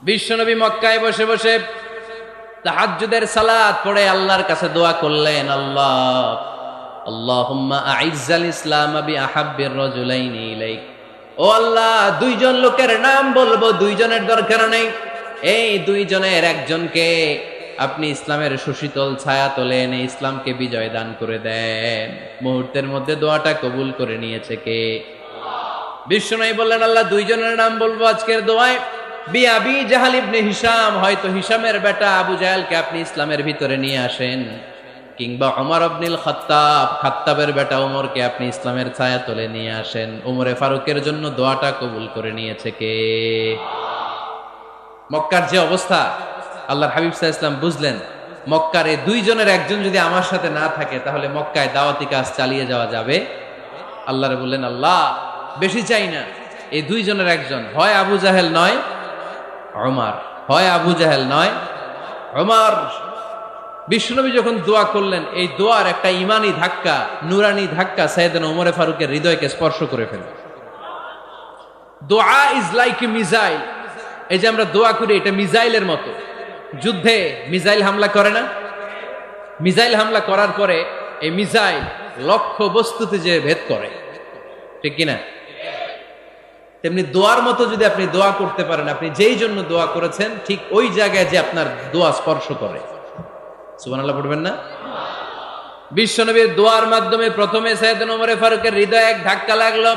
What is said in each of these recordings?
বিশ্বনবী মক্কায় বসে বসে তাহাজ্জুদের সালাত পড়ে আল্লাহর কাছে দোয়া করলেন, আল্লাহুম্মা আইজ্জাল ইসলাম বিআহাব্বির রাজুলাইনি ইলাইক। ও আল্লাহ, দুইজন লোকের নাম বলবো, দুইজনের দরকার নেই, এই দুইজনের একজনকে আপনি ইসলামের সুশীতল ছায়া তোলে এনে ইসলামকে বিজয় দান করে দেন। মুহূর্তের মধ্যে দোয়াটা কবুল করে নিয়েছে কে? বিশ্বনবী বললেন, আল্লাহ, দুইজনের নাম বলবো আজকের দোয়ায়। আবি জাহাল ইবনে হিশাম, হয়তো হিশামের বেটা আবু জাহেলকে আপনি ইসলামের ভিতরে নিয়ে আসেন, কিংবা ওমর ইবনুল খাত্তাব, খাত্তাবের বেটা ওমরকে আপনি ইসলামের ছায়া তলে নিয়ে আসেন। ওমরে ফারুকের জন্য দোয়াটা কবুল করে নিয়েছে কে? মক্কার যে অবস্থা, আল্লাহর হাবিব সাল্লাল্লাহু আলাইহি ওয়াসাল্লাম বুঝলেন মক্কার এই দুইজনের একজন যদি আমার সাথে না থাকে তাহলে মক্কায় দাওয়াতি কাজ চালিয়ে যাওয়া যাবে। আল্লাহরে বললেন, আল্লাহ, বেশি চাই না, এই দুইজনের একজন, হয় আবু জাহেল নয় ওমর, হয় আবু জাহেল নয় ওমর। বিশ্বনবী যখন দোয়া করলেন, এই দোয়ার একটা ইমানি ধাক্কা, নুরানি ধাক্কা সাইয়েদনা ওমরে ফারুকের হৃদয়কে স্পর্শ করে ফেলল। দোয়া ইজ লাইক এ মিসাইল। এই যে আমরা দোয়া করি, এটা মিসাইলের মতো। যুদ্ধে মিসাইল হামলা করে না? মিসাইল হামলা করার পরে এই মিসাইল লক্ষ্য বস্তুতে যে ভেদ করে, ঠিক কিনা? তেমনি দোয়ার মতো যদি আপনি দোয়া করতে পারেন, আপনি যেই জন্য দোয়া করেছেন ঠিক ওই জায়গায় যে আপনার দোয়া স্পর্শ করে। সুবহানাল্লাহ পড়বেন না? বিশ্বনবীর দোয়ার মাধ্যমে প্রথমে সাইয়েদনা ওমরে ফারুকের হৃদয়ে এক ধাক্কা লাগলো।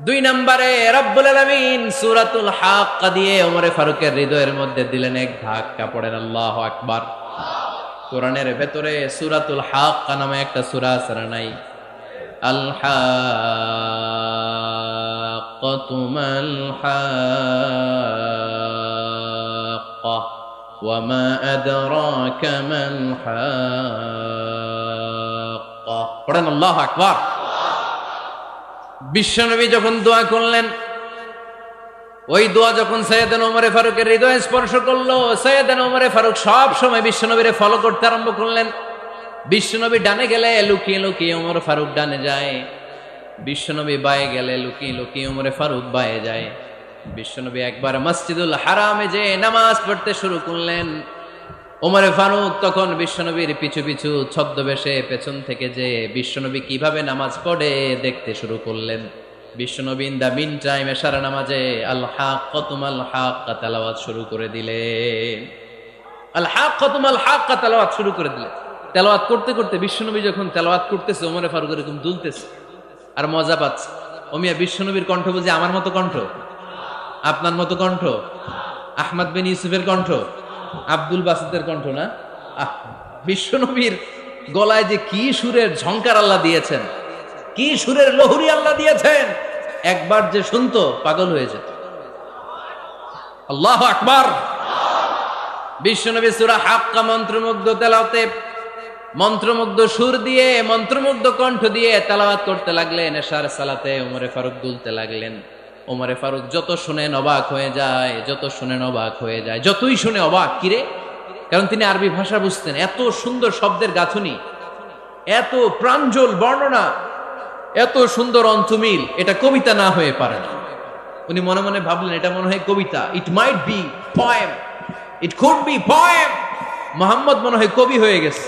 2 নম্বরে রব্বুল আলামিন সূরাতুল হাক্কা দিয়ে ওমরে ফারুকের হৃদয়ের মধ্যে দিলেন এক ধাক্কা। পড়েন আল্লাহু আকবার। কোরআনের ভেতরে সূরাতুল হাক্কা নামে একটা সূরা আছে না নাই? আল হাক্কাতু মাল হাক্কা ওয়া মা আদরাকা মাল হাক্কা। পড়েন আল্লাহু আকবার। বিশ্বনবী যখন দোয়া করলেন, ওই দোয়া যখন সাইয়েদনা ওমরে ফারুকের হৃদয়ে স্পর্শ করলো, সাইয়েদনা ওমরে ফারুক সব সময় বিশ্বনবীরে ফলো করতে আরম্ভ করলেন। বিশ্বনবী ডানে গেলে লুকিয়ে লুকিয়ে ওমর ফারুক ডানে যায়, বিশ্বনবী বায়ে গেলে লুকিয়ে লুকিয়ে ওমরে ফারুক বায়ে যায়। বিশ্বনবী একবার মসজিদুল হারামে যে নামাজ পড়তে শুরু করলেন, ওমরে ফারুক তখন বিশ্বনবীর পিছু পিছু ছদ্মবেশে পেছন থেকে যে বিশ্বনবী কিভাবে নামাজ পড়ে দেখতে শুরু করলেন। বিশ্বনবী ইন দা মিন টাইম এশারা নামাজে আল হাক্কাতু মাল হাক্কা তেলাওয়াত শুরু করে দিলেন। আল হাক্কাতু মাল হাক্কা তেলাওয়াত শুরু করে দিলেন। তেলাওয়াত করতে করতে বিশ্বনবী যখন তেলাওয়াত করতেছে, ওমরে ফারুক এরকম দুলতেছে আর মজা পাচ্ছে। ওমিয়া, বিশ্বনবীর কণ্ঠ বুঝি আমার মতো কণ্ঠ, আপনার মতো কণ্ঠ, আহমদ বিন ইউসুফের কণ্ঠ, আব্দুল বাসিতের কণ্ঠ না? বিশ্বনবীর গলায় যে কি সুরের ঝংকার আল্লাহ দিয়েছেন, কি সুরের লহরী আল্লাহ দিয়েছেন, একবার যে শুনতো পাগল হয়ে যেত। আল্লাহু আকবার। বিশ্বনবী সূরা হাক্কা মন্ত্রমুগ্ধ তেলাওয়াতে, মন্ত্রমুগ্ধ সুর দিয়ে, মন্ত্রমুগ্ধ কণ্ঠ দিয়ে তেলাওয়াত করতে লাগলেন। এশার সালাতে ওমরে ফারুক দুলতে লাগলেন। ওমরে ফারুক যত শুনেন অবাক হয়ে যায়, যত শুনেন অবাক হয়ে যায়, যতই শুনে অবাক। কিরে? কারণ তিনি আরবি ভাষা বুঝতেন। এত সুন্দর শব্দের গাঁথুনি, এত প্রাঞ্জল বর্ণনা, এত সুন্দর অন্তমিল, এটা কবিতা না হয়ে পারে না। উনি মনে মনে ভাবলেন, এটা মনে হয় কবিতা। It might be poem, it could be poem. Muhammad মনে হয় কবি হয়ে গেছে,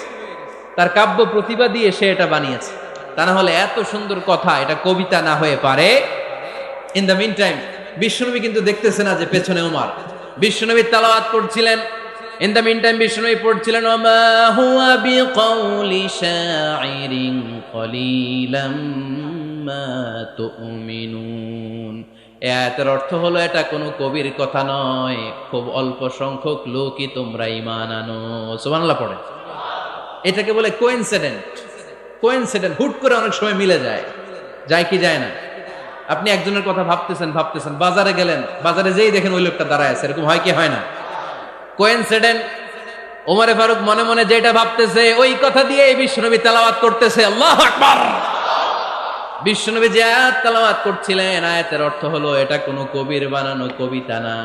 তার কাব্য প্রতিভা দিয়ে সে এটা বানিয়েছে। তা না হলে এত সুন্দর কথা, এটা কবিতা না হয়ে পারে। ইন দ্য মিন টাইম বিশ্বনবী কিন্তু দেখতেছে না যে পেছনে ওমর। বিশ্বনবী তেলাওয়াত করছিলেন। ইন দ্য মিন টাইম বিশ্বনবী পড়ছিলেন, ওমা হুয়া বিকাউলি শাইরিন কলিলাম মা তুমিনুন। এই আয়াতের অর্থ হলো, এটা কোনো কবির কথা নয়, খুব অল্প সংখ্যক লোকই তোমরা ঈমান আনো। সুবহানাল্লাহ পড়ে। এটাকে বলে কোইন্সিডেন্ট। কোইন্সিডেন্ট হুট করে অনেক সময় মিলে যায়, যায় কি যায় না? আপনি একজনের কথা ভাবতেছেন, বাজারে গেলেন, বাজারে যেই দেখেন ওই লোকটা দাঁড়ায় আছে, এরকম হয় কি হয় না? কোইন্সিডেন্ট। ওমরে ফারুক মনে মনে যেটা ভাবতেছে ওই কথা দিয়ে বিশ্বনবী তেলাওয়াত করতেছে। আল্লাহু আকবার। বিশ্বনবী যে আয়াত তেলাওয়াত করছিলেন, আয়াতের অর্থ হলো, এটা কোনো কবির বানানো কবিতা না,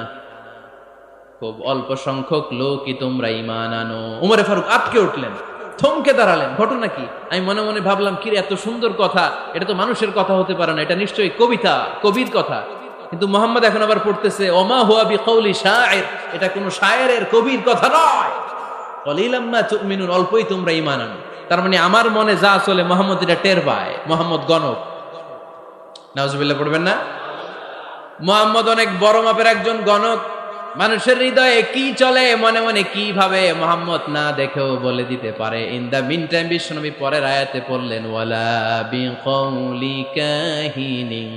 খুব অল্প সংখ্যক লোকই তোমরা ঈমান আনো। ওমরে ফারুক আটকে উঠলেন, থমকে দাঁড়ালেন। ঘটনা কি? আমি মনে মনে ভাবলাম, কি এত সুন্দর কথা, এটা তো মানুষের কথা হতে পারে না, এটা নিশ্চয়ই কবিতা, কবির কথা। কিন্তু মোহাম্মদ এখন আবার পড়তেছে ওমা হুয়া বিকৌলি শায়ের, এটা কোনো শায়েরের কবির কথা নয়। কলিলাম মা তুমিনুন, অল্পই তোমরা ঈমান আনো। তার মানে আমার মনে যা চলে মোহাম্মদ এটা টের পায়। মোহাম্মদ গণক, নাউজুবিল্লাহ পড়বেন না? মোহাম্মদ অনেক বড় মাপের একজন গণক। মানুষের হৃদয়ে কি চলে, মনে মনে কি ভাবে, মোহাম্মদ না দেখেও বলে দিতে পারে। ইন দা মিন টাইম বিশ্বনবী পরের আয়াতে পড়লেন ওয়ালা বিকৌলি কাহিনিন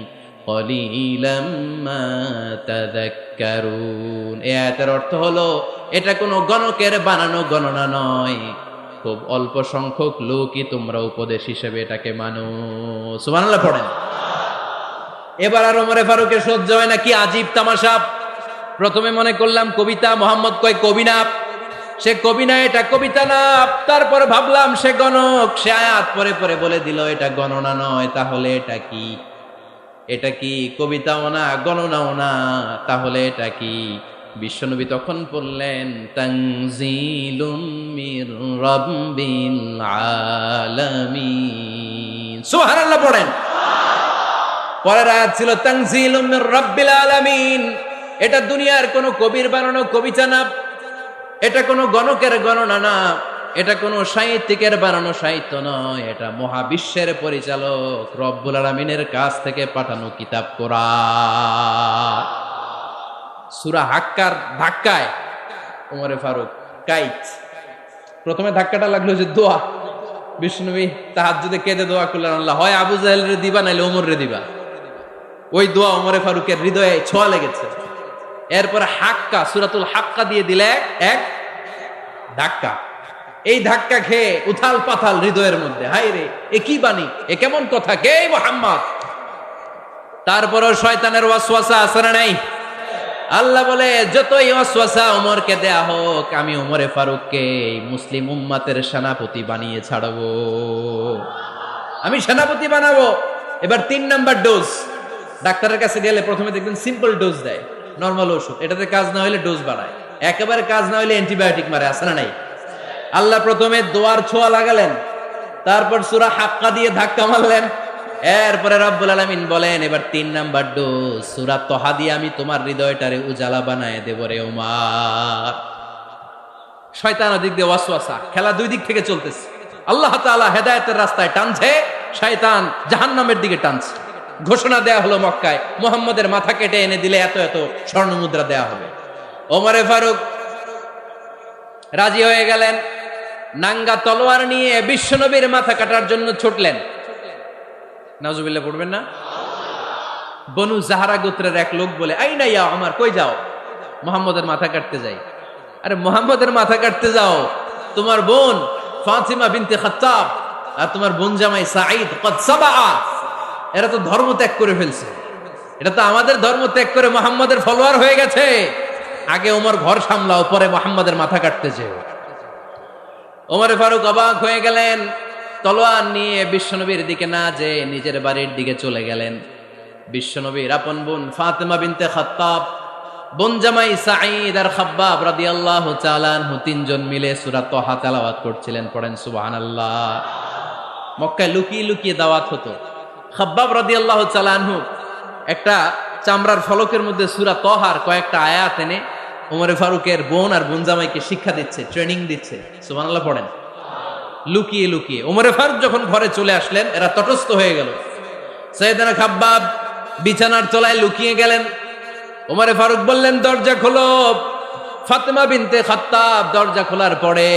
কলিলাম মা তাযাক্কারুন। এই আয়াতের অর্থ হলো এটা কোনো গণকের বানানো গণনা নয়, খুব অল্প সংখ্যক লোকই তোমরা উপদেশ হিসেবে এটাকে মানো। সুবহানাল্লাহ পড়েন। এবার আর ওমরে ফারুকের সহ্য হয় না, কি আজীব তামাশা। প্রথমে মনে করলাম কবিতা, মোহাম্মদ কয় কবি না, সে কবি না, এটা কবিতা না। তারপর ভাবলাম সে গণক, সে আয়াত পরে পরে বলে দিল এটা গণনা নয়, তাহলে এটা কি? এটা কি কবিতাও না, গণনাও না, তাহলে এটা কি? বিশ্বনবী তখন বললেন তানজিলুম মির রাব্বিল আলামিন। সুবহানাল্লাহ পড়েন। পরের আয়াত ছিল তানজিলুম মির রাব্বিল আলামিন। এটা দুনিয়ার কোনো কবির বানানো কবিতা না, এটা কোনো গণকের গণনা না, এটা কোনো সাহিত্যিকের বানানো সাহিত্য নয়, এটা মহাবিশ্বের পরিচালক রব্বুল আলামিনের কাছ থেকে পাঠানো কিতাব কোরআন। সূরা হাক্কার ধাক্কায় ওমরে ফারুক কাইত। প্রথমে ধাক্কাটা লাগলো যে দোয়া। বিষ্ণুবী তাহাজ্জুদে কেঁদে দোয়া করলেন, আল্লাহ হয় আবু জাহেল রে দিবা নাইলে ওমর রে দিবা। ওই দোয়া ওমরে ফারুকের হৃদয়ে ছোঁয়া লেগেছে। এরপর হাক্কা, সূরাতুল হাক্কা দিয়ে দিলে এক ধাক্কা। এই ধাক্কা খেয়ে উথাল পাথাল হৃদয়ের মধ্যে, হায় রে এ কি বাণী, এ কেমন কথা, কে মুহাম্মদ? তারপরও শয়তানের ওয়াসওয়াসা আছে না নাই? আল্লাহ বলে যতই ওয়াসওয়াসা ওমরকে দেয়া হোক, আমি ওমরে ফারুককে মুসলিম উম্মাতের সেনাপতি বানিয়ে ছাড়বো, আমি সেনাপতি বানাবো। এবার 3 নাম্বার ডোজ। ডাক্তারের কাছে গেলে প্রথমে দেখবেন সিম্পল ডোজ দেয়, নরমাল ওষুধ, এটাতে কাজ না হলে ডোজ বাড়ায়, একেবারে কাজ না হলে অ্যান্টিবায়োটিক মারে, আছে না নাই? আল্লাহ প্রথমে দোয়ার ছোঁয়া লাগালেন, তারপর সূরা হাক্কা দিয়ে ধাক্কা মারলেন, এরপরে রব্বুল আলামিন বলেন এবার 3 নাম্বার ডোজ সূরা তহা দিয়ে আমি তোমার হৃদয়টারে উজালা বানায় দেব রে ওমর। শয়তান ওদিক দিয়ে ওয়াসওয়াসা, খেলা দুই দিক থেকে চলতেছে। আল্লাহ তাআলা হেদায়েতের রাস্তায় টানছে, শয়তান জাহান্নামের দিকে টানছে। ঘোষণা দেয়া হলো মক্কায়, মুহাম্মদের মাথা কেটে এনে দিলে এত এত স্বর্ণ মুদ্রা দেয়া হবে। ওমরে ফারুক রাজি হয়ে গেলেন, নাঙ্গা তলোয়ার নিয়ে বিশ্বনবীর মাথা কাটার জন্য ছুটলেন। নাউজুবিল্লাহ পড়বেন না? বনু জাহরা গোত্রের এক লোক বলে, আইনা ইয়া ওমর, কই যাও? মুহাম্মদের মাথা কাটতে যাই। আরে মুহাম্মদের মাথা কাটতে যাও? তোমার বোন ফাতিমা বিনতে খাত্তাব আর তোমার বোন জামাই সাঈদ কদ সাবাআ, এরা তো ধর্ম ত্যাগ করে ফেলছে, এটা তো আমাদের ধর্ম ত্যাগ করে মুহাম্মদের ফলোয়ার হয়ে গেছে। আগে ওমর ঘর সামলাও, পরে মুহাম্মদের মাথা কাটতে যেও। ওমরে ফারুক অবাক হয়ে গেলেন, তলোয়ার নিয়ে বিশ্বনবীর দিকে না যে নিজের বাড়ির দিকে চলে গেলেন। বিশ্বনবীর আপন বোন ফাতিমা বিনতে খাত্তাব, বোন জামাই সাঈদ আর খাব্বাব রাদিয়াল্লাহু তাআলা আনহু, 3 জন মিলে সূরা তহা তেলাওয়াত করছিলেন। পড়েন সুবহানাল্লাহ। মক্কায় লুকিয়ে লুকিয়ে দাওয়াত হতো। খাব্বাব রাদিয়াল্লাহু তাআলা আনহু একটা চামড়ার ফলকের মধ্যে সূরা তহার কয়েকটা আয়াত এনে ওমরে ফারুকের বোন আর বোন জামাইকে শিক্ষা দিচ্ছে, ট্রেনিং দিচ্ছে। সুবহানাল্লাহ পড়েন। লুকিয়ে লুকিয়ে ওমরে ফারুক যখন ঘরে চলে আসলেন, এরা তটস্থ হয়ে গেল। সাইয়েদনা খাব্বাব বিছানার তলায় লুকিয়ে গেলেন। ওমরে ফারুক বললেন, দরজা খোলো। ফাতিমা বিনতে খাত্তাব দরজা খোলার পরে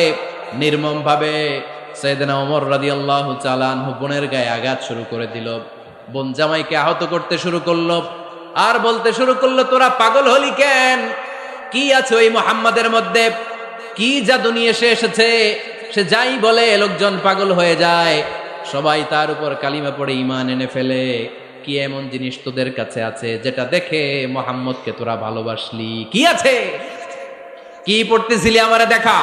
নির্মম ভাবে সাইয়েদনা ওমর রাদিয়াল্লাহু তাআলা আনহু বোনের গায়ে আঘাত শুরু করে দিল। বোন জামাইকে আহত করতে শুরু করলো আর বলতে শুরু করলো, তোরা পাগল হলি কেন? কি আছে ওই মুহাম্মাদের মধ্যে? কি জাদু নিয়ে এসেছে? সে যাই বলে লোকজন পাগল হয়ে যায়, সবাই তার উপর কালিমা পড়ে ঈমান এনে ফেলে। কি এমন জিনিস তোদের কাছে আছে যেটা দেখে মুহাম্মদকে তোরা ভালোবাসলি? কি আছে? কি পড়তেছিলি আমারে দেখা।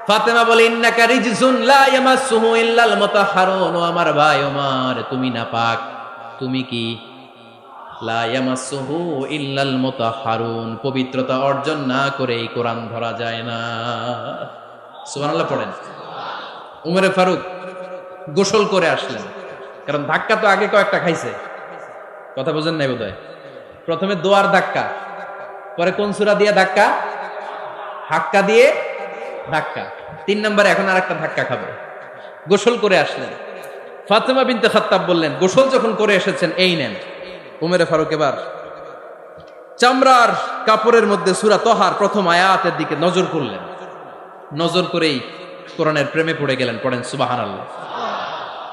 ফাতেমা বলে, ইন্নাকা রিজসুন লা ইয়ামাসসুহু ইল্লাল মুতাহহারুন। ও আমার ভাই ওমর, তুমি নাপাক। তুমি কি? লা ইয়ামাসসুহু ইল্লাল মুতাহহারুন, পবিত্রতা অর্জন না করে এই কোরআন ধরা যায় না। সুবহানাল্লাহ পড়েন। উমরে ফারুক গোসল করে আসলেন, কারণ ধাক্কা তো আগে কয়েকটা খাইছে। কথা বোঝেন নাই বোধহয়? প্রথমে দোয়ার ধাক্কা, পরে কোন সূরা দিয়ে ধাক্কা? হাক্কা দিয়ে ধাক্কা। 3 নম্বরে এখন আরেকটা ধাক্কা খাবে। গোসল করে আসলেন, ফাতেমা বিনতে খাত্তাব বললেন, গোসল যখন করে এসেছেন এই নেন। উমরে ফারুক এবার চামড়ার কাপড়ের মধ্যে সূরা তহার প্রথম আয়াতের দিকে নজর করলেন। নজর করেই কোরআনের প্রেমে পড়ে গেলেন। পড়েন সুবহানাল্লাহ।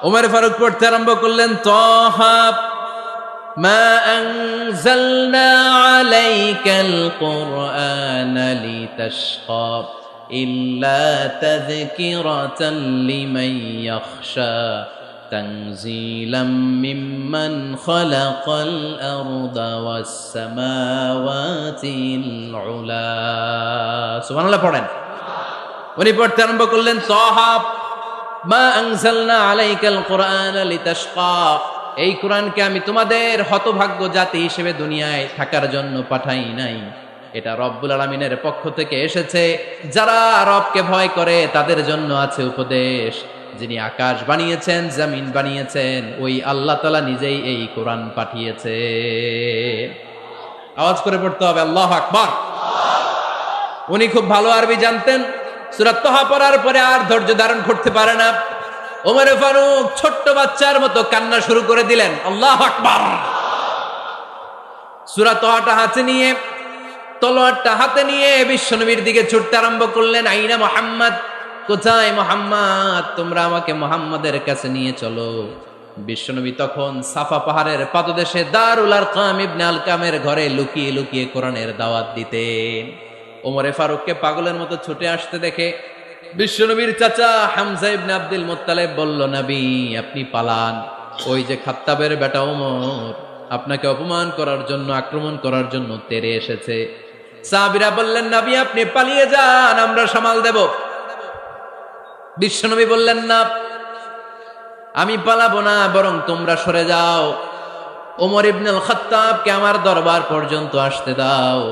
উমরে ফারুক পড়তে আরম্ভ করলেন, তহা মা আনজালনা আলাইকাল কুরআনা লিতাশকা ইল্লা তাযকিরাতাল লিমান ইয়াখশা তানজিলাম মিম্মান খালাকাল আরদা ওয়াস সামাওয়াতিল উলা। সুবহানাল্লাহ পড়েন। উনি পড়তে আরম্ভ করলেন, তহা মা আনজালনা আলাইকাল কুরআনা লিতাশকা, এই কোরআনকে আমি তোমাদের হতভাগ্য জাতি হিসেবে দুনিয়ায় থাকার জন্য পাঠাই নাই। এটা রব্বুল আলামিনের পক্ষ থেকে এসেছে। যারা রবকে ভয় করে তাদের জন্য আছে উপদেশ। যিনি আকাশ বানিয়েছেন, জমিন বানিয়েছেন, ওই আল্লাহ তাআলা নিজেই এই কোরআন পাঠিয়েছে। আওয়াজ করে পড়তে হবে আল্লাহু আকবার। উনি খুব ভালো আরবি জানতেন। সূরা তহা পড়ার পরে আর ধৈর্য ধারণ করতে পারে না। ওমর ফারুক ছোট্ট বাচ্চার মতো কান্না শুরু করে দিলেন। আল্লাহু আকবার। সূরা তহাটা হাতে নিয়ে, তলোয়ারটা হাতে নিয়ে বিশ্বনবীর দিকে ছুটতে আরম্ভ করলেন। আইনা মুহাম্মদ, কোথায় মুহাম্মদ? তোমরা আমাকে মুহাম্মাদের কাছে নিয়ে চলো। বিশ্বনবী তখন সাফা পাহাড়ের পাদদেশে দারুল আরকাম ইবনে আলকামের ঘরে লুকিয়ে লুকিয়ে কোরআনের দাওয়াত দিতেন। ওমরে ফারুককে পাগলের মতো ছুটে আসতে দেখে বিশ্বনবীর চাচা হামজা ইবনে আব্দুল মুত্তালিব বলল, নবী আপনি পালান। ওই যে খাত্তাবের বেটা ওমর আপনাকে অপমান করার জন্য, আক্রমণ করার জন্য তেরে এসেছে। সাহাবীরা বললেন, নবী আপনি পালিয়ে যান, আমরা সামাল দেব। বিশ্বনবী বললেন, না আমি পালাবো না, বরং তোমরা সরে যাও। ওমর ইবনুল খাত্তাবকে আমার দরবার পর্যন্ত আসতে দাও।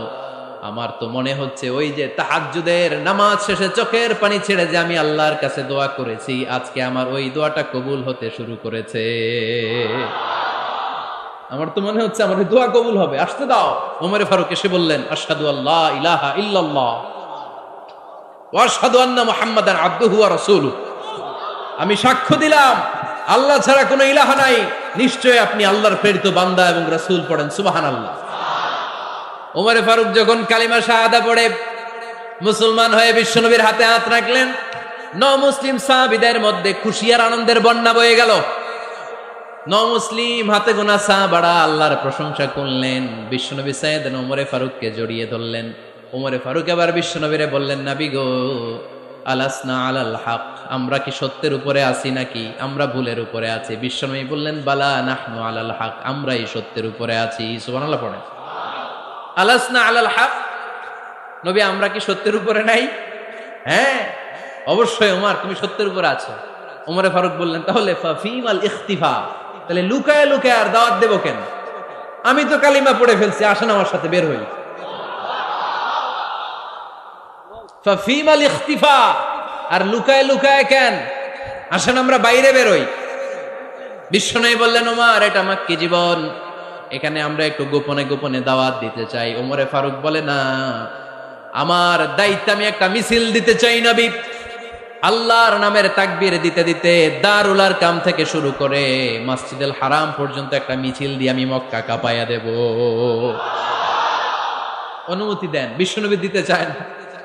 আমার তো মনে হচ্ছে ওই যে তাহাজ্জুদের নামাজ শেষে চোখের পানি ছেড়ে যে আমি আল্লাহর কাছে দোয়া করেছি, আজকে আমার ওই দোয়াটা কবুল হতে শুরু করেছে। আমার তো মনে হচ্ছে আমার ওই দোয়া কবুল হবে, আসতে দাও। ওমর ফারুক এসে বললেন, আশহাদু আল্লা ইলাহা ইল্লাল্লাহ ওয়া আশহাদু আন্না মুহাম্মাদান আবদুহু ওয়া রাসূলুহু। আমি সাক্ষ্য দিলাম আল্লাহ ছাড়া কোনো ইলাহা নাই, নিশ্চয় আপনি আল্লাহর প্রেরিত বান্দা এবং রাসূল। পড়েন সুবহানাল্লাহ। ওমর ফারুক যখন কালিমা শাহাদা পড়ে মুসলমান হয়ে বিশ্বনবীর হাতে হাত রাখলেন, মুসলিম সাহাবীদের মধ্যে খুশি আর আনন্দের বন্যা বয়ে গেল। মুসলিম হাতে গোনা সাহাবারা আল্লাহর প্রশংসা করলেন। বিশ্বনবী সাইয়েদনা ওমর ফারুককে জড়িয়ে ধরলেন। ওমর ফারুক এবার বিশ্বনবীরে বললেন, নবী গো, আলাসনা আলাল হক, আমরা কি সত্যের উপরে আছি নাকি আমরা ভুলের উপরে আছি? বিশ্বনবী বললেন, বালা নাহনু আলাল হক, আমরাই সত্যের উপরে আছি। সুবহানাল্লাহ পড়েন। আলাসনা আলাল হক, নবী আমরা কি সত্যের উপরে নাই? হ্যাঁ অবশ্যই ওমর, তুমি সত্যের উপরে আছো। ওমরে ফারুক বললেন, তাহলে ফাফিমাল ইখতিফা, তাহলে লুকায় লুকায় আর দাওয়াত দেব কেন? আমি তো কালিমা পড়ে ফেলছি, আসেন আমার সাথে বের হই। ফাফিমাল ইখতিফা, আর লুকায় লুকায় কেন? আসেন আমরা বাইরে বেরোই। বিশ্বনবী বললেন, ওমর এটা মাক্কি জীবন, এখানে আমরা একটু গোপনে গোপনে দাওয়াত দিতে চাই। ওমরে ফারুক বলে, না, আমার দায়িত্ব, আমি একটা মিছিল দিতে চাই নবী। আল্লাহর নামের তাকবীর দিতে দিতে দারুল আরকাম থেকে শুরু করে মসজিদুল হারাম পর্যন্ত একটা মিছিল দিয়ে আমি মক্কা কাঁপাইয়া দেব। অনুমতি দেন। বিশ্বনবী দিতে চায় না।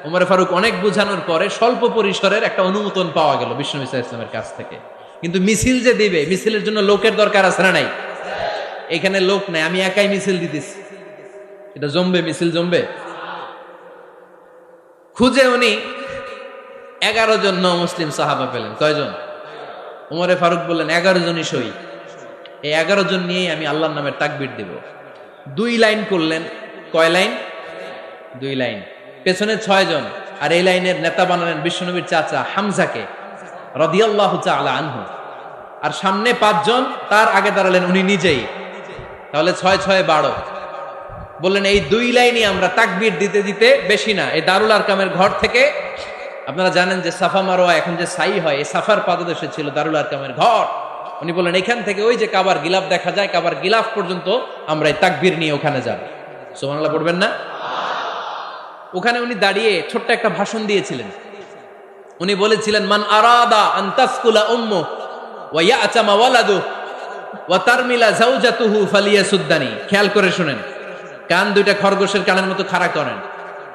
ওমর ফারুক অনেক বোঝানোর পরে স্বল্প পরিসরের একটা অনুমোদন পাওয়া গেল বিশ্বনবী সাল্লাল্লাহু আলাইহি ওয়াসাল্লামের কাছ থেকে। কিন্তু মিছিল যে দিবে, মিছিলের জন্য লোকের দরকার আছে না নাই? এখানে লোক নাই, আমি একাই মিছিল দিতেছি। এটা জমবে, মিছিল জমবে। খুঁজে উনি 11 জন মুসলিম সাহাবা পেলেন। কয়জন? ওমরে ফারুক বললেন, 11 জনই সই। এই 11 জন নিয়ে আমি আল্লাহর নামের তাকবীর দেব। 2 লাইন করলেন। কয় লাইন? 2 লাইন। পেছনে 6 জন, আর এই লাইনের নেতা বানালেন বিশ্বনবীর চাচা হামজাকে রাদিয়াল্লাহু তাআলা আনহু। আর সামনে 5 জন, তার আগে দাঁড়ালেন উনি নিজেই। তাহলে 6 6 12। বললেন এই 2 লাইনই আমরা তাকবীর দিতে দিতে, বেশি না, এই দারুল আরকামের ঘর থেকে, আপনারা জানেন যে সাফা মারোয়া এখন যে সাই হয়, এই সাফার পাদদেশে ছিল দারুল আরকামের ঘর। উনি বললেন এখান থেকে ওই যে কাবার গিলাফ দেখা যায়, কাবার গিলাফ পর্যন্ত আমরা এই তাকবীর নিয়ে ওখানে যাব। সুবহানাল্লাহ পড়বেন না? ওখানে উনি দাঁড়িয়ে ছোট্ট একটা ভাষণ দিয়েছিলেন। উনি বলেছিলেন, মান আরাদা আন তাসকুলা উম্মু ওয়া ইয়াতামা ওয়ালাদু ওয়া তারমিলা যাওজাতুহু ফালিয়াসুদ্দানি। খেয়াল করে শুনেন, কান দুইটা খরগোশের কানের মতো খাড়া করেন।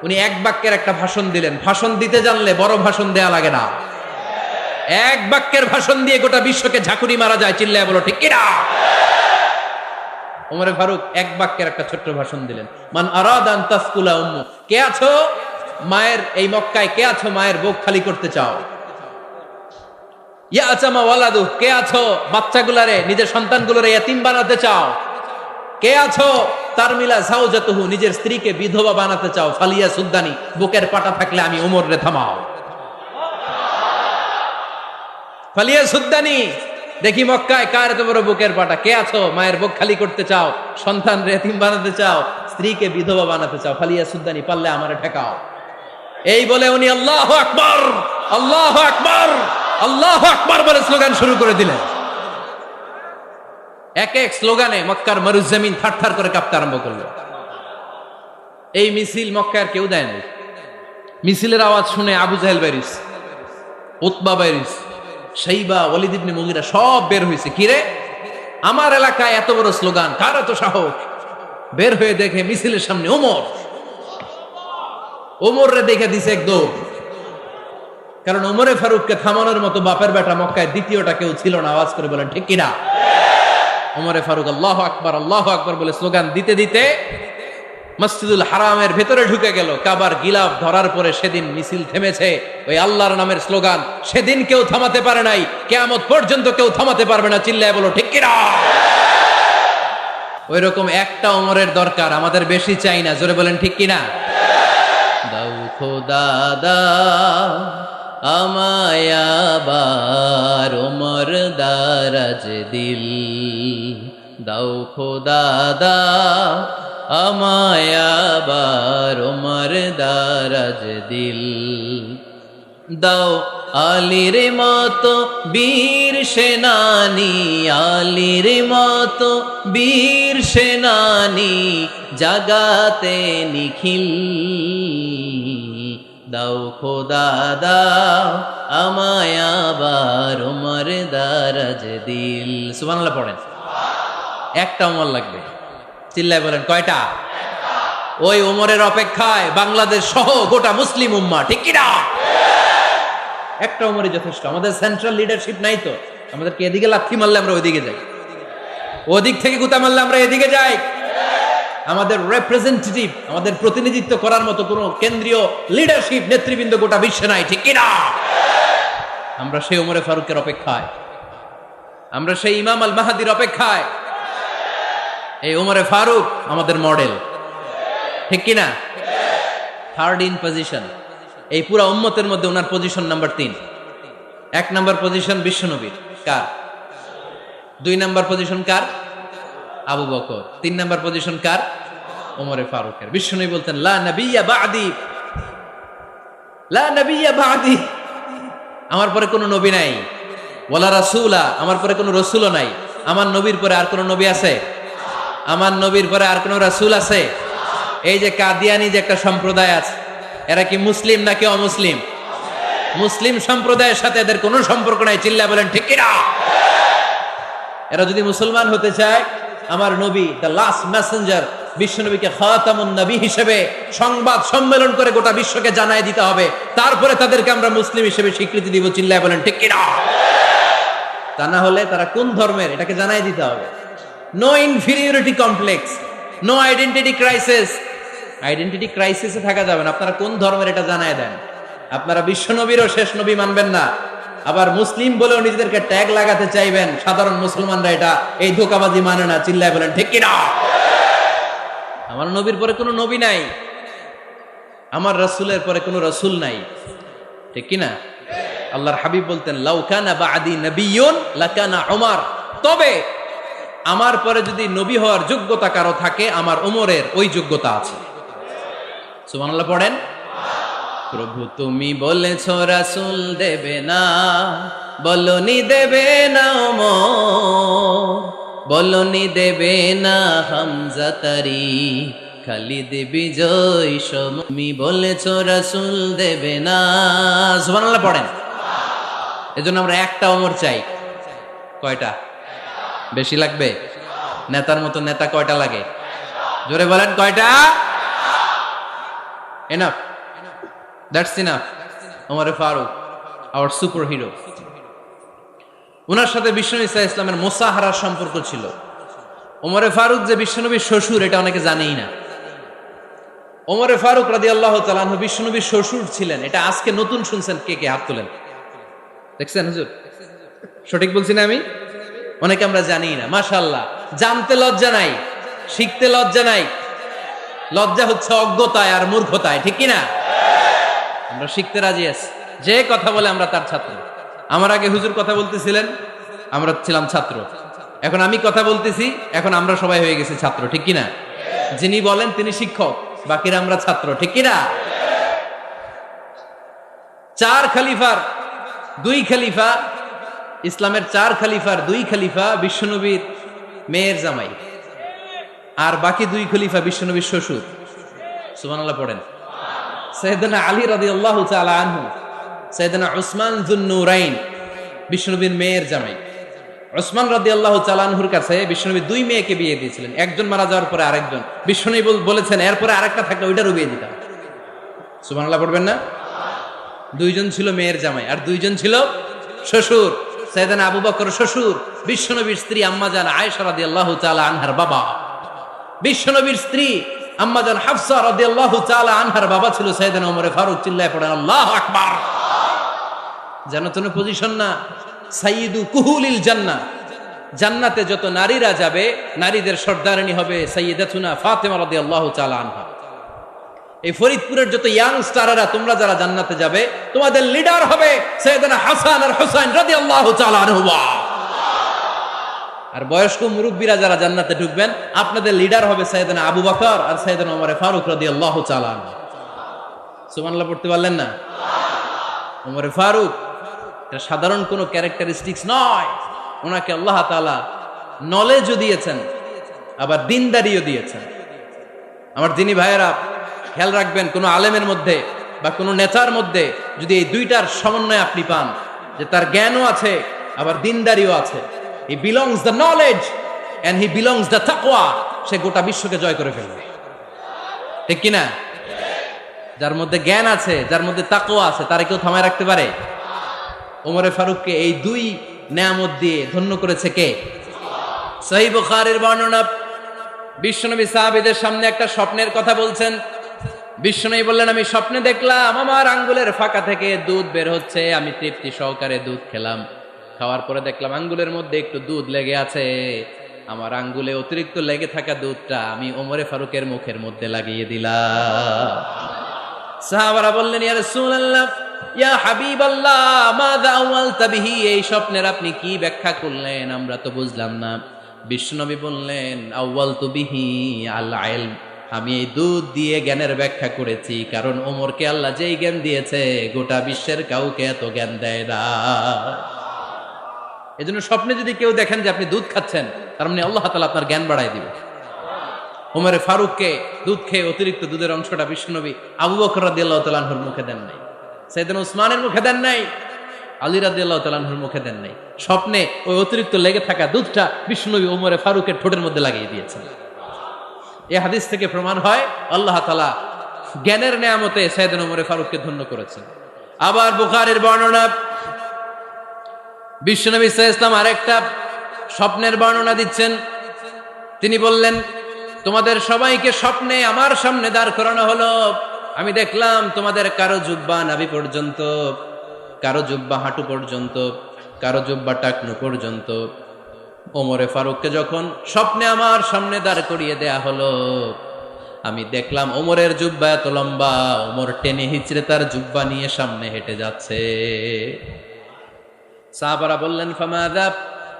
উনি এক বাক্যের একটা ভাষণ দিলেন। ভাষণ দিতে জানলে বড় ভাষণ দেয়া লাগে না, এক বাক্যের ভাষণ দিয়ে গোটা বিশ্বকে ঝাঁকুনি মারা যায়। চিল্লায় বলো ঠিক কিনা? ওমরে ফারুক এক বাক্যের একটা ছোট্ট ভাষণ দিলেন, মান আরাদা আন তাসকুলা উম্মু। কে আছো মায়ের এই মক্কায়, কে আছো মায়ের বুক খালি করতে চাও? ইয়াতামা ওয়ালাদু, কে আছো বাচ্চাগুলারে নিজের সন্তানগুলোরে ইয়াতিম বানাতে চাও? কে আছো তারমিলা যাওজাতুহু, নিজের স্ত্রীকে বিধবা বানাতে চাও? ফালিয়াসুদ্দানি, বুকের পাটা থাকলে আমি ওমর রে থামাও। ফালিয়াসুদ্দানি, দেখি মক্কায় কার এত বড় বুকের পাটা। কে আছো মায়ের বুক খালি করতে চাও, সন্তান এতিম বানাতে চাও, স্ত্রীকে বিধবা বানাতে চাও? ফালিয়াসুদ্দানি, পারলে আমারে ঠেকাও। এই বলে উনি আল্লাহু আকবার, আল্লাহু আকবার, আল্লাহু আকবার বলে স্লোগান শুরু করে দিলেন। এক এক স্লোগানে মক্কার মরুজমিন থারথার করে কাঁপতে আরম্ভ করলো। এই মিছিল মক্কার কেউ দেয় নাই। মিছিলের আওয়াজ শুনে আবু জাহেল বাইরিস, উতবা বাইরিস, শাইবা, ওয়ালিদ ইবনে মুগিরা সব বের হয়েছে। কিরে, আমার এলাকায় এত বড় স্লোগান, কার এত সাহস? বের হয়ে দেখে মিছিলের সামনে ওমর। ওমর রে দেখে দিছে এক দৌড়। কারণ ওমরে ফারুককে থামানোর মতো বাপের বেটা মক্কায় দ্বিতীয়টা কেউ ছিল না। আওয়াজ করে বলেন ঠিক কিনা? ওমরে ফারুক আল্লাহু আকবার, আল্লাহু আকবার বলে স্লোগান দিতে দিতে মসজিদুল হারামের ভেতরে ঢুকে গেল। কাবার গিলাফ ধরার পরে সেদিন মিছিল থেমেছে। ওই আল্লাহর নামের স্লোগান সেদিন কেউ থামাতে পারে নাই, কিয়ামত পর্যন্ত কেউ থামাতে পারবে না। চিল্লায় বলো ঠিক কিনা? ওই রকম একটা ওমরের দরকার, আমাদের বেশি চাই না। জোরে বলেন ঠিক কিনা? দাও খোদা দাও আমায় আবার ওমর দারাজ দিল, দাও খোদা দাও আমায় আবার ওমর দারাজ দিল, দাও আলীর মতো বীর সেনানি, আলীর মতো বীর সেনানি জাগাতে নিখিল, দাও খোদা দাও আমায় আবার ওমর দারাজ দিল। সুবহানাল্লাহ পড়েন। একটা ওমর লাগবে। চিল্লায় বলেন কয়টা? ওই ওমরের অপেক্ষায় বাংলাদেশ সহ গোটা মুসলিম উম্মাহ, ঠিক কিনা? একটা ওমরই যথেষ্ট। আমাদের সেন্ট্রাল লিডারশিপ নাই তো, আমাদেরকে এদিকে লাথি মারলে আমরা ওইদিকে যাই, ওদিক থেকে গুতা মারলে আমরা এদিকে যাই। আমাদের রিপ্রেজেন্টেটিভ, আমাদের প্রতিনিধিত্ব করার মতো কোন কেন্দ্রীয় লিডারশিপ নেতৃবৃন্দ গোটা বিশ্বে নাই, ঠিক কিনা? আমরা সেই ওমরে ফারুকের অপেক্ষায়, আমরা সেই ইমাম আল মাহাদির অপেক্ষায়। এই ওমরে ফারুক আমাদের মডেল, ঠিক কিনা? থার্ড ইন পজিশন এই পুরা উম্মতের মধ্যে ওনার পজিশন নাম্বার 3। 1 নাম্বার পজিশন বিশ্বনবীর, কার? 2 নাম্বার পজিশন কার? আবু বকর। 3 নাম্বার পজিশন কার? ওমরে ফারুকের। বিশ্বনবী বলতেন লা নবিয়্যা বা'দি, লা নবিয়্যা বা'দি, আমার পরে কোনো নবী নাই। ওয়ালা রাসূলা, আমার পরে কোনো রাসূলও নাই। আমার নবীর পরে আর কোনো নবী আছে? আমার নবীর পরে আর কোনো রাসূল আছে? এই যে কাদিয়ানি যে একটা সম্প্রদায় আছে, এরা কি মুসলিম নাকি অমুসলিম? মুসলিম সম্প্রদায়ের সাথে এদের কোনো সম্পর্ক নাই। চিল্লা বলেন ঠিক কিনা? এরা যদি মুসলমান হতে চায়, আমার নবী দ্য লাস্ট মেসেঞ্জার বিশ্বনবীকে খাতামুন নবী হিসেবে সংবাদ সম্মেলন করে গোটা বিশ্বকে জানাই দিতে হবে, তারপরে তাদেরকে আমরা মুসলিম হিসেবে স্বীকৃতি দিব। চিল্লায় বলেন ঠিক কিনা? তা না হলে তারা কোন ধর্মের এটাকে জানাই দিতে হবে। No inferiority complex, no identity crisis. Identity ক্রাইসিসে থাকা যাবে না। আপনারা কোন ধর্মের এটা জানায় দেন। আপনারা বিশ্বনবীরও শেষ নবী মানবেন না, আবার মুসলিম বলেও নিজেদেরকে ট্যাগ লাগাতে চাইবেন। সাধারণ মুসলমানরা এটা এই ধোঁকাবাজি মানে না। চিল্লায় বলেন ঠিক কিনা? আমার নবীর পরে কোনো নবী নাই, আমার রাসূলের পরে কোনো রাসূল নাই, ঠিক কিনা? আল্লাহর হাবিব বলতেন লাউ কানা বা'দি নাবিয়্যুন লাকানা উমর, তবে আমার পরে যদি নবী হওয়ার যোগ্যতা কারো থাকে, আমার ওমরের ওই যোগ্যতা আছে। সুবহানাল্লাহ পড়েন। প্রভু তুমি বলেছো রাসূল দেবে না, বলনি দেবে না ওমর, বলনি দেবে না হামজা তারি, খালিদ বিজয় তুমি বলেছ রাসূল দেবে না। সুবহানাল্লাহ পড়েন। এজন্য আমরা একটা ওমর চাই। কয়টা? বেশি লাগবে? নেতার মতো নেতা কয়টা লাগে? জোরে বলেন কয়টা? Enough, that's enough. Omar Faruk, our super hero. ওনার সাথে বিশ্বনবী সাল্লাল্লাহু আলাইহি ওয়াসাল্লামের মুসাহারার সম্পর্ক ছিল। ওমরে ফারুক যে বিশ্বনবীর শ্বশুর এটা অনেকে জানেই না। ওমরে ফারুক রাদিয়াল্লাহু তাআলা আনহু বিশ্বনবীর শ্বশুর ছিলেন। এটা আজকে নতুন শুনছেন, কে কে হাত তোলেন? দেখছেন হুজুর? সঠিক বলছি না আমি? অনেকে আমরা জানি না। মাশাআল্লাহ, জানতে লজ্জা নাই, শিখতে লজ্জা নাই। লজ্জা হচ্ছে অজ্ঞতায় আর মূর্খতায়, ঠিক কি না? আমরা শিখতে রাজি আছি। যে কথা বলে আমরা তার ছাত্র। আমার আগে হুজুর কথা বলতেছিলেন, আমরা ছিলাম ছাত্র। এখন আমি কথা বলতেছি, এখন আমরা সবাই হয়ে গেছি ছাত্র, ঠিক কি না? যিনি বলেন তিনি শিক্ষক, বাকিরা আমরা ছাত্র, ঠিক কি না? চার খলিফার দুই খলিফা, ইসলামের চার খলিফার দুই খলিফা বিশ্বনবীর মেয়ের জামাই, আর বাকি দুই খলিফা বিশ্বনবীর শ্বশুর। সুবহানাল্লাহ পড়েন। সাইয়েদনা আলী রাদিয়াল্লাহু তাআলা আনহু, সাইয়েদনা উসমান যুন-নূরাইন বিশ্বনবীর মেয়ের জামাই। উসমান রাদিয়াল্লাহু তাআলা আনহুর কাছে বিশ্বনবী দুই মেয়েকে বিয়ে দিয়েছিলেন। একজন মারা যাওয়ার পরে আরেকজন। বিশ্বনবী বলেছেন এরপরে আরেকটা থাকলে ওইটারও বিয়ে দিতাম। সুবহানাল্লাহ পড়বেন না? দুইজন ছিল মেয়ের জামাই আর দুইজন ছিল শ্বশুর। সাইয়েদনা আবু বকর শ্বশুর, বিশ্বনবীর স্ত্রী আম্মাজান আয়েশা রাদিয়াল্লাহু তাআলা আনহার বাবা। বিশ্বনবীর স্ত্রী আম্মাজান হাফসা রাদিয়াল্লাহু তাআলা আনহার বাবা ছিল সাইয়েদনা ওমর ফারুক। চিল্লায় পড়েন আল্লাহু আকবার। জানো তো পজিশন না? সাইয়্যিদু কুহুলিল জান্নাহ। জান্নাতে যত নারীরা যাবে, নারীদের সর্দারিনী হবে সাইয়্যিদাতুনা ফাতেমা রাদিয়াল্লাহু তাআলা আনহা। এই ফরিদপুরের যত ইয়াং স্টাররা তোমরা যারা জান্নাতে যাবে, তোমাদের লিডার হবে সাইয়েদনা হাসান আর হুসাইন রাদিয়াল্লাহু তাআলা আনহুমা। আর বয়স্ক মুরব্বীরা যারা জান্নাতে ঢুকবেন, আপনাদের লিডার হবে সাইয়েদনা আবু বকর আর সাইয়েদনা ওমর ফারুক রাদিয়াল্লাহু তাআলা আনহু। সুবহানাল্লাহ পড়তে পারলেন না? ওমর ফারুক এটা সাধারণ কোনো ক্যারেক্টারিস্টিক্স নয়। ওনাকে আল্লাহ তাআলা নলেজও দিয়েছেন, আবার দিনদারিও দিয়েছেন। আমার দিনী ভাইয়েরা খেয়াল রাখবেন, কোনো আলেমের মধ্যে বা কোনো নেতার মধ্যে যদি এই দুইটার সমন্বয় আপনি পান, যে তার জ্ঞানও আছে আবার দিনদারিও আছে, he belongs the knowledge and he belongs the তাকওয়া, সে গোটা বিশ্বকে জয় করে ফেলবে, ঠিক কিনা? যার মধ্যে জ্ঞান আছে, যার মধ্যে তাকওয়া আছে, তারে কেউ থামায় রাখতে পারে? ওমরে ফারুককে এই দুই নেয়ামত দিয়ে ধন্য করেছে কে? সহিহ বুখারীর বর্ণনা, বিশ্বনবী সাহাবীদের সামনে একটা স্বপ্নের কথা বলছেন। বিশ্বনবী বললেন, আমি স্বপ্নে দেখলাম আমার আঙ্গুলের ফাঁকা থেকে দুধ বের হচ্ছে। আমি তৃপ্তি সহকারে দুধ খেলাম। খাওয়ার পরে দেখলাম আঙ্গুলের মধ্যে একটু দুধ লেগে আছে। আমার আঙ্গুলে অতিরিক্ত লেগে থাকা দুধটা আমি ওমরে ফারুকের মুখের মধ্যে লাগিয়ে দিলাম। সাহাবারা বললেন, ইয়া রাসূলুল্লাহ, ইয়া হাবিবাল্লাহ, মাযা আওয়ালতা বিহি, এই স্বপ্নের আপনি কি ব্যাখ্যা করলেন? আমরা তো বুঝলাম না। বিশ্বনবী বললেন, আওয়ালতু বিহি আল ইলম, আমি এই দুধ দিয়ে জ্ঞানের ব্যাখ্যা করেছি, কারণ ওমরকে আল্লাহ যেই জ্ঞান দিয়েছে গোটা বিশ্বের কাউকে এত জ্ঞান দেয় না। এজন্য স্বপ্নে যদি কেউ দেখেন যে আপনি দুধ খাচ্ছেন, তার মানে আল্লাহ তাআলা আপনার জ্ঞান বাড়ায় দিবে। ওমরে ফারুককে দুধ খেয়ে অতিরিক্ত দুধের অংশটা বিশ্বনবী আবু বকর রাদিয়াল্লাহু তাআলা আনহুর মুখে দেন নাই, সাইয়েদনা উসমানের মুখে দেন নাই, আলী রাদিয়াল্লাহু তাআলা আনহুর মুখে দেন নাই। স্বপ্নে ওই অতিরিক্ত লেগে থাকা দুধটা বিশ্বনবী ওমরে ফারুকের ঠোঁটের মধ্যে লাগিয়ে দিয়েছেন। এই হাদিস থেকে প্রমাণ হয় আল্লাহ তাআলা জ্ঞানের নেয়ামতে সাইয়েদনা ওমরে ফারুককে ধন্য করেছেন। আবার বুখারীর বর্ণনা, বিশ্বনবী সাল্লাল্লাহু আলাইহি ওয়াসাল্লাম আরেকটা স্বপ্নের বর্ণনা দিচ্ছেন। তিনি বললেন, তোমাদের সবাইকে স্বপ্নে আমার সামনে দাঁড় করানো হলো। আমি দেখলাম তোমাদের কারো জুব্বা নাভি পর্যন্ত, কারো জুব্বা হাঁটু পর্যন্ত, কারো জুব্বা টাকনু পর্যন্ত। ওমরে ফারুককে যখন স্বপ্নে আমার সামনে দাঁড় করিয়ে দেয়া হলো, আমি দেখলাম ওমরের জুব্বা এত লম্বা, ওমর টেনে হিচড়ে তার জুব্বা নিয়ে সামনে হেঁটে যাচ্ছে। সাহাবারা বললেন, ফামাযা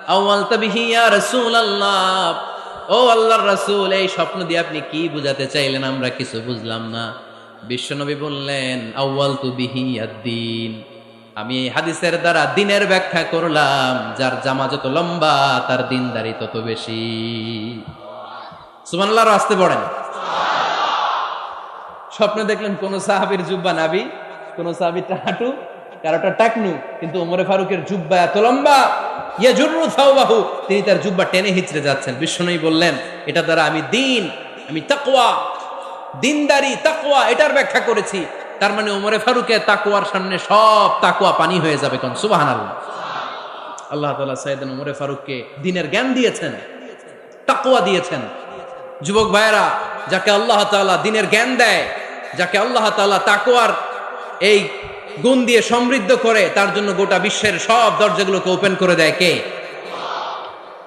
আওয়ালতা বিহি ইয়া রাসূলুল্লাহ, ও আল্লাহর রাসূল, এই স্বপ্ন দিয়ে আপনি কি বুঝাতে চাইলেন? আমরা কিছু বুঝলাম না। বিশ্বনবী বললেন, আউয়ালতু বিহি আদ-দীন, আমি এই হাদিসের দ্বারা দিনের ব্যাখ্যা করলাম, যার জামা যত লম্বা তার দিনদারি তত বেশি। সুবহানাল্লাহ, আসতে পড়েন। স্বপ্নে দেখলেন কোন সাহাবীর জুব্বা নাবি, কোন সাহাবীর হাঁটু, কারোটা টাকনু, কিন্তু ওমরে ফারুকের জুব্বা এত লম্বা, ইয়াজুরু থাওবাহু, তিনি তার জুব্বা টেনে হিচড়ে যাচ্ছেন। বিশ্বনবী বললেন, এটা দ্বারা আমি দিন, আমি তাকওয়া, দিনদারি, তাকওয়া এটার ব্যাখ্যা করেছি। তার মানে ওমরে ফারুকের তাকওয়ার সামনে সব তাকওয়া পানি হয়ে যাবে। কোন সুবহানাল্লাহ। আল্লাহ তাআলা সাইয়েদনা ওমরে ফারুককে দিনের জ্ঞান দিয়েছেন, তাকওয়া দিয়েছেন। যুবক ভাইয়েরা, যাকে আল্লাহ তাআলা দিনের জ্ঞান দেয়, যাকে আল্লাহ তাআলা তাকওয়ার এই গুণ দিয়ে সমৃদ্ধ করে, তার জন্য গোটা বিশ্বের সব দরজাগুলোকে ওপেন করে দেয় কে?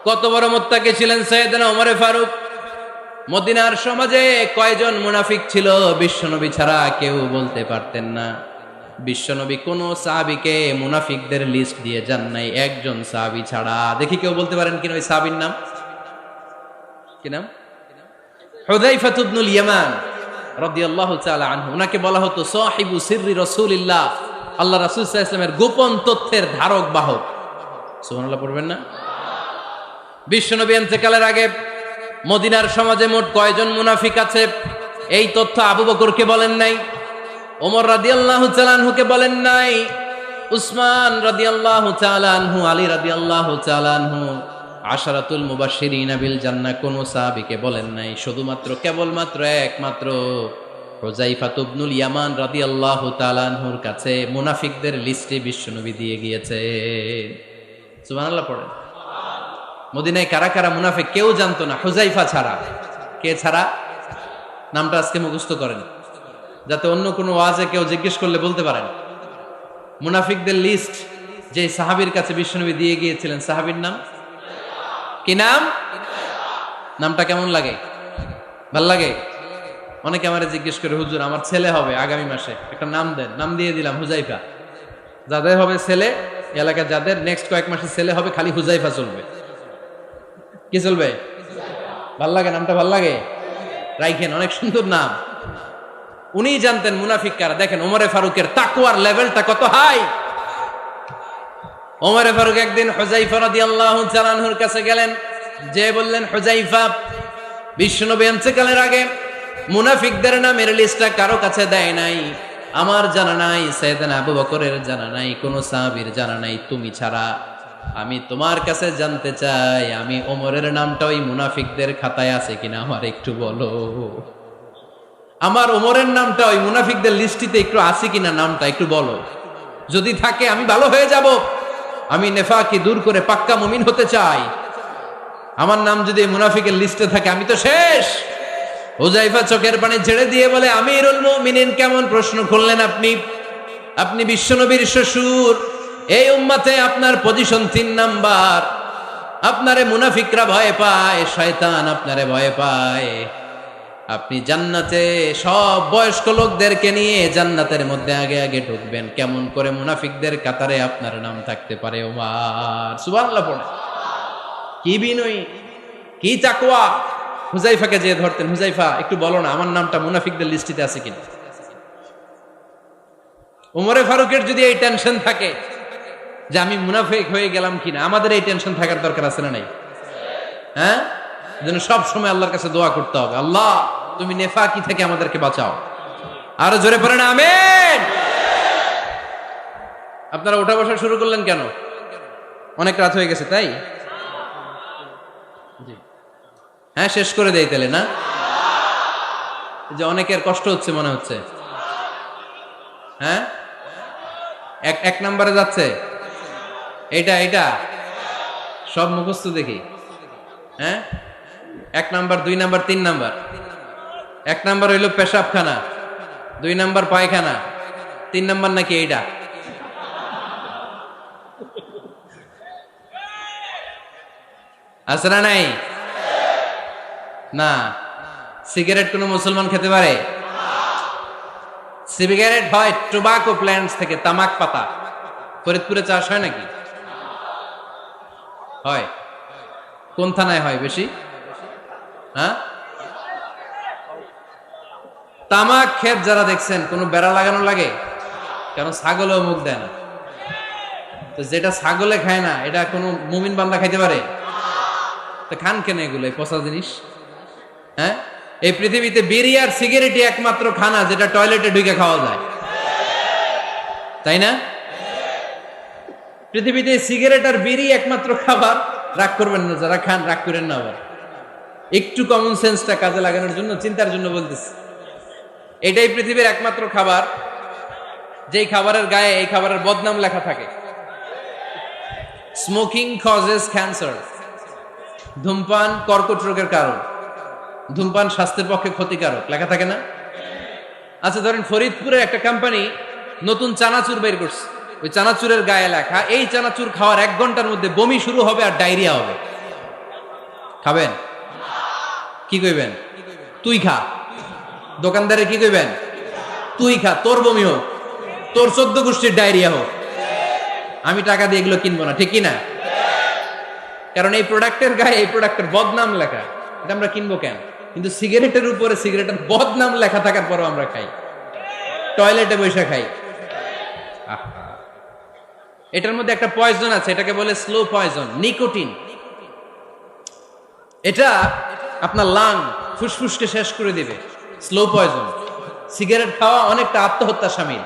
কত বড় মুত্তাকি ছিলেন সাইয়েদনা ওমরে ফারুক। মদিনার সমাজে কয়জন মুনাফিক ছিল বিশ্বনবী ছাড়া কেউ বলতে পারতেন না। বিশ্বনবী কোন সাহাবীকে মুনাফিকদের লিস্ট দিয়ে যান নাই, একজন সাহাবী ছাড়া। দেখি কেউ বলতে পারেন কিনা ওই সাহাবীর নাম? কি নাম? হুযায়ফা ইবনুল ইয়ামান রাদিয়াল্লাহু তাআলা আনহু। উনাকে বলা হতো সাহিবু সিররি রাসূলিল্লাহ, আল্লাহ রাসূল সাল্লাল্লাহু আলাইহি ওয়াসাল্লামের গোপন তথ্যের ধারক বাহক। সুবহানাল্লাহ পড়বেন না? বিশ্বনবী ইন্তেকালের আগে মদিনার সমাজে মোট কয়জন মুনাফিক আছে এই তথ্য আবু বকরকে বলেন নাই, ওমর রাদিয়াল্লাহু তাআলা আনহুকে বলেন নাই, উসমান রাদিয়াল্লাহু তাআলা আনহু, আলী রাদিয়াল্লাহু তাআলা আনহু, আশারাতুল মুবাশশিরিনা বিল জান্নাহ কোন সাহাবীকে বলেন নাই। শুধুমাত্র কেবলমাত্র একমাত্র হুযায়ফা ইবনুল ইয়ামান রাদিয়াল্লাহু তাআলা আনহুর কাছে মুনাফিকদের লিস্টে বিশ্বনবী দিয়ে গিয়েছেন। সুবহানাল্লাহ পড়েন। মদিনায় কারা কারা মুনাফিক কেউ জানতো না হুযায়ফা ছাড়া। কে ছাড়া? নামটা আজকে মুখস্থ করেন, যাতে অন্য কোনো ওয়াজে কেউ জিজ্ঞেস করলে বলতে পারেন। মুনাফিকদের লিস্ট যে সাহাবীর কাছে বিশ্বনবী দিয়ে গিয়েছিলেন, সাহাবীর নাম কি? নাম? নামটা কেমন লাগে? ভাল লাগে? অনেকে আমারে জিজ্ঞেস করে, হুজুর আমার ছেলে হবে আগামী মাসে, একটা নাম দেন। নাম দিয়ে দিলাম হুযায়ফা। যাদের হবে ছেলে, এলাকায় যাদের নেক্সট কয়েক মাসে ছেলে হবে, খালি হুযায়ফা চলবে। কি চলবে? ভাল লাগে? নামটা ভাল লাগে? রাইখেন, অনেক সুন্দর নাম। উনি জানতেন মুনাফিক কারা। দেখেন ওমরে ফারুকের তাকওয়ার লেভেলটা কত হাই। ওমরে ফারুক একদিন হুযায়ফা রাদিয়াল্লাহু তাআলা আনহুর কাছে গেলেন, যে বললেন, হুযায়ফা, বিশ্বনবী ইন্তেকালের আগে মুনাফিকদের নামের লিস্টটা কারো কাছে দেয় নাই, আমার জানা নাই, সাইয়েদনা আবু বকরের জানা নাই, কোন সাহাবীর জানা নাই, তুমি ছাড়া। আমি তোমার কাছে জানতে চাই, আমি ওমরের নামটা ওই মুনাফিকদের খাতায় আছে কিনা আমার একটু বলো। আমার ওমরের নামটা ওই মুনাফিকদের লিস্টিতে একটু আছে কিনা, নামটা একটু বলো। যদি থাকে আমি ভালো হয়ে যাব। আমি নেফাকি দূর করে পাক্কা মুমিন হতে চাই। আমার নাম যদি মুনাফিকের লিস্টে থাকে আমি তো শেষ। হুযায়ফা চোখের পানি ছেড়ে দিয়ে বলে, আমিরুল মুমিনিন, কেমন প্রশ্ন করলেন আপনি? আপনি বিশ্বনবীর শ্বশুর, এই উম্মতে আপনার পজিশন 3 নাম্বার। আপনারে মুনাফিকরা ভয় পায়, শয়তান আপনারে ভয় পায়। আপনি জান্নাতে সব বয়স্ক লোকদেরকে নিয়ে জান্নাতের মধ্যে আগে আগে ঢুকবেন, কেমন করে মুনাফিকদের কাতারে আপনার নাম থাকতে পারে ওমর? সুবহানাল্লাহ পড়ে। কি বিনয়ী, কি তাকওয়া। হুযায়ফাকে যে ধরতেন, হুযায়ফা একটু বলো না আমার নামটা মুনাফিকদের লিস্টিতে আছে কিনা। ওমরে ফারুকের যদি এই টেনশন থাকে যে আমি মুনাফিক হয়ে গেলাম কিনা, আমাদের এই টেনশন থাকার দরকার আছে না নাই? হ্যাঁ, যেন সব সময় আল্লাহর কাছে দোয়া করতে হবে, আল্লাহ তুমি নেফাকি থেকে আমাদেরকে বাঁচাও। আরো জোরে পড়েন আমিন। আপনারা ওঠা বসা শুরু করলেন কেন? অনেক রাত হয়ে গেছে তাই? হ্যাঁ, শেষ করে দেই তাহলে না? যে অনেকের কষ্ট হচ্ছে মনে হচ্ছে। হ্যাঁ, এক নম্বরে যাচ্ছে এইটা, এটা সব মুখস্থ দেখি। হ্যাঁ, 1 নাম্বার, 2 নাম্বার, 3 নাম্বার। 1 নাম্বার হইল পেশাবখানা, 2 নাম্বার পায়খানা, 3 নাম্বার নাকি এইটা? আছে না নাই? না। সিগারেট কোন মুসলমান খেতে পারে? সিগারেট হয় টোবাকো প্ল্যান্টস থেকে, তামাক পাতা। ফরিদপুরে চাষ হয় নাকি? হয়। কোন থানায় হয় বেশি? হ্যাঁ, তামাক ক্ষেত যারা দেখছেন, কোনো বেড়া লাগানো লাগে? কারণ ছাগলও মুখ দেয় না। তো যেটা ছাগলে খায় না এটা কোনো মুমিন বান্দা খাইতে পারে? তো খান কেন এগুলো, এই পচা জিনিস? হ্যাঁ, এই পৃথিবীতে বিড়ি আর সিগারেটই একমাত্র খানা যেটা টয়লেটে ঢুকে খাওয়া যায়, তাই না? পৃথিবীতে সিগারেট আর বিড়ি একমাত্র খাবার। রাগ করবেন না, যারা খান রাগ করেন না, আবার একটু কমন সেন্সটা কাজে লাগানোর জন্য, চিন্তার জন্য বলতেছি। এটাই পৃথিবীর একমাত্র খাবার যেই খাবারের গায়ে এই খাবারের বদনাম লেখা থাকে। স্মোকিং কজেস ক্যান্সার, ধূমপান কর্কট রোগের কারণ, ধূমপান স্বাস্থ্যের পক্ষে ক্ষতিকারক লেখা থাকে না? আচ্ছা ধরেন ফরিদপুরের একটা কোম্পানি নতুন চানাচুর বের করছে, ওই চানাচুরের গায়ে লেখা এই চানাচুর খাওয়ার 1 ঘন্টার মধ্যে বমি শুরু হবে আর ডায়রিয়া হবে। খাবেন? কি কইবেন? তুই খা। দোকানদারে কি কইবেন? তুই খা, তোর বমি হোক, তোর 14 গোষ্ঠীর ডায়রিয়া হোক, আমি টাকা দিয়ে এগুলো কিনবো না, ঠিক কিনা? কারণ এই প্রোডাক্টের গায়ে এই প্রোডাক্টের বদনাম লেখা, এটা আমরা কিনবো কেন? কিন্তু সিগারেটের উপরে সিগারেটের বদনাম লেখা থাকার পরও আমরা খাই, টয়লেটে বসে খাই। এটার মধ্যে একটা পয়জন আছে, এটাকে বলে স্লো পয়জন, নিকোটিন। এটা আপনার লাং ফুসফুসকে শেষ করে দিবে, স্লো পয়জন। সিগারেট খাওয়া অনেকটা আত্মহত্যা শামিল।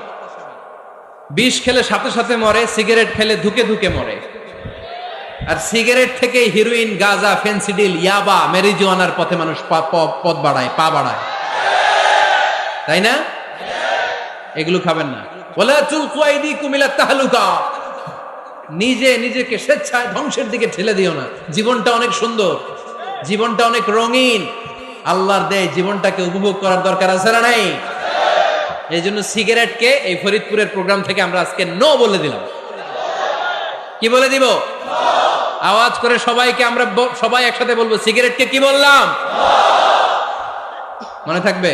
বিষ খেলে সাথে সাথে মরে, সিগারেট খেলে ধুকে ধুকে মরে। আর সিগারেট থেকে হিরোইন, গাঁজা, ফেন্সিডিল, ইয়াবা, মেরিজুয়ানার পথে মানুষ পথ বাড়ায়, পা বাড়ায়, তাই না? এগুলো খাবেন না। ওয়ালা তুলকু আইদিকুম ইলা তাহলুকা, নিজে নিজেকে স্বেচ্ছায় ধ্বংসের দিকে ঠেলে দিও না। জীবনটা অনেক সুন্দর, জীবনটা অনেক রঙিন, আল্লাহর দেয় জীবনটাকে উপভোগ করার দরকার আছে না নাই? এই জন্য সিগারেটকে এই ফরিদপুরের প্রোগ্রাম থেকে আমরা আজকে নো বলে দিলাম। কি বলে দিব? আওয়াজ করে সবাইকে আমরা সবাই একসাথে বলবো, সিগারেটকে কি বললাম? মনে থাকবে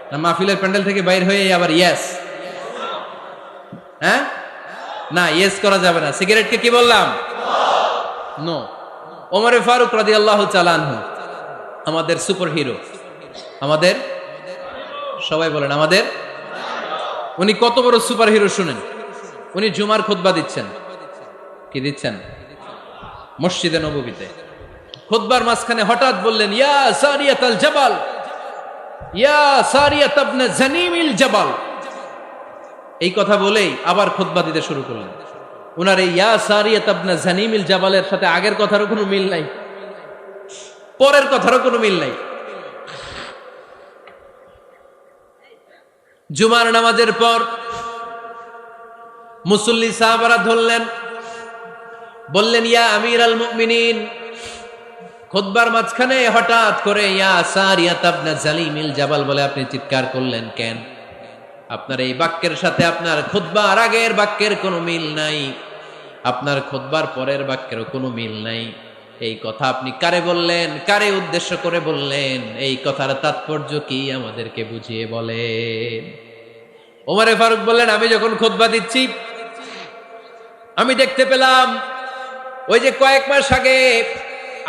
না? মাহফিলের প্যান্ডেল থেকে বাইর হয়ে আবার ইয়েস, হ্যাঁ না, ইয়েস করা যাবে না। সিগারেটকে কি বললাম? নো। ওমরে ফারুক রাদিয়াল্লাহু তাআলা আনহু, আমাদের সুপার হিরো, আমাদের সবাই বলেন আমাদের, উনি কত বড় সুপার হিরো শুনেন। উনি জুমার খুতবা দিচ্ছেন। কি দিচ্ছেন? মসজিদে নববীতে খুতবার মাঝখানে হঠাৎ বললেন, ইয়া সারিয়াতাল জাবাল, ইয়া সারিয়াত ইবনে জানিমিল জাবাল। এই কথা বলেই আবার খুতবা দিতে শুরু করলেন। উনার এই ইয়া সারিয়াত ইবনে জানিমিল জাবালের সাথে আগের কথারও কোনো মিল নাই, পরের কথারও কোনো মিল নাই। জুমার নামাজের পর মুসল্লি সাহাবারা ধরলেন, বললেন, ইয়া আমিরাল মুমিনিন। খুতবার মাঝখানে হঠাৎ করে ইয়া সারিয়াত ইবনে জালিমিল জাবাল বলে আপনি চিৎকার করলেন কেন? আপনার এই বাক্যের সাথে আপনার খুতবার আগের বাক্যের কোনো মিল নাই, আপনার খুতবার পরের বাক্যেরও কোনো মিল নাই। এই কথা আপনি কারে বললেন? কারে উদ্দেশ্য করে বললেন? এই কথার তাৎপর্য কি আমাদেরকে বুঝিয়ে বলেন। ওমরে ফারুক বললেন, আমি যখন খুতবা দিচ্ছি আমি দেখতে পেলাম ওই যে কয়েক মাস আগে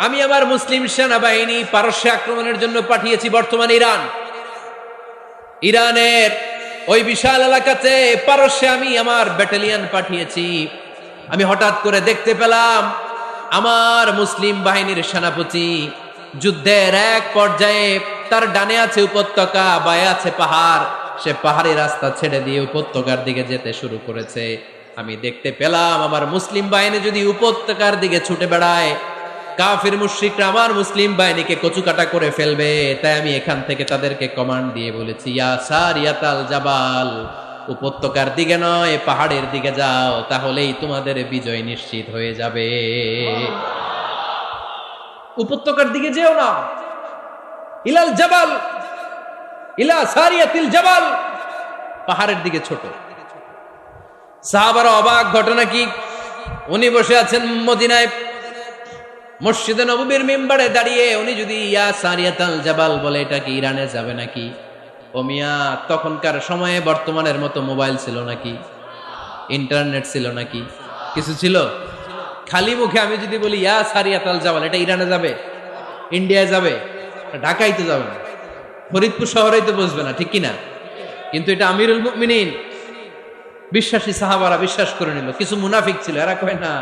আমি আমার মুসলিম সেনাবাহিনী পারস্যে আক্রমণের জন্য পাঠিয়েছি, বর্তমান ইরানের ওই বিশাল এলাকাতে পারস্যে আমি আমার ব্যাটালিয়ন পাঠিয়েছি। আমি হঠাৎ করে দেখতে পেলাম আমার মুসলিম বাহিনীর সেনাপতি যুদ্ধের এক পর্যায়ে তার ডানে আছে উপত্যকা, বায়ে আছে পাহাড়, সে পাহাড়ি রাস্তা ছেড়ে দিয়ে উপত্যকার দিকে যেতে শুরু করেছে। আমি দেখতে পেলাম আমার মুসলিম বাহিনী যদি উপত্যকার দিকে ছুটে বেড়ায়, কাফির মুশরিকরা আমার মুসলিম বাহিনীকে কচুকাটা করে ফেলবে। তাই আমি এখান থেকে তাদেরকে কমান্ড দিয়ে বলেছি, ইয়া সারিয়াতাল জাবাল, উপত্যকার দিকে নয় পাহাড়ের দিকে যাও, তাহলেই তোমাদের বিজয় নিশ্চিত হয়ে যাবে। উপত্যকার দিকে যেও না, ইলাল জাবাল, ইলা সারিয়াতিল জাবাল, পাহাড়ের দিকে ছোট। সাহাবারা অবাক, ঘটনা কি? উনি বসে আছেন মদিনায় মসজিদে নববীর মিম্বারে দাঁড়িয়ে, উনি যদি ইয়া সারিয়াতাল জাবাল বলে, এটা কি ইরানে যাবে নাকি? ও মিয়া, তখনকার সময়ে বর্তমানের মতো মোবাইল ছিল নাকি? ইন্টারনেট ছিল নাকি? কিছু ছিল? খালি মুখে আমি যদি বলি ইয়া সারিয়াতাল জাবাল, এটা ইরানে যাবে? ইন্ডিয়ায় যাবে? ঢাকায় তো যাবে না, ফরিদপুর শহরেই তো বসবে না, ঠিক কিনা? কিন্তু এটা আমিরুল মুমিনিন বিশ্বাসী সাহাবারা বিশ্বাস করে নিল, কিছু মুনাফিক ছিল, এরা কয় না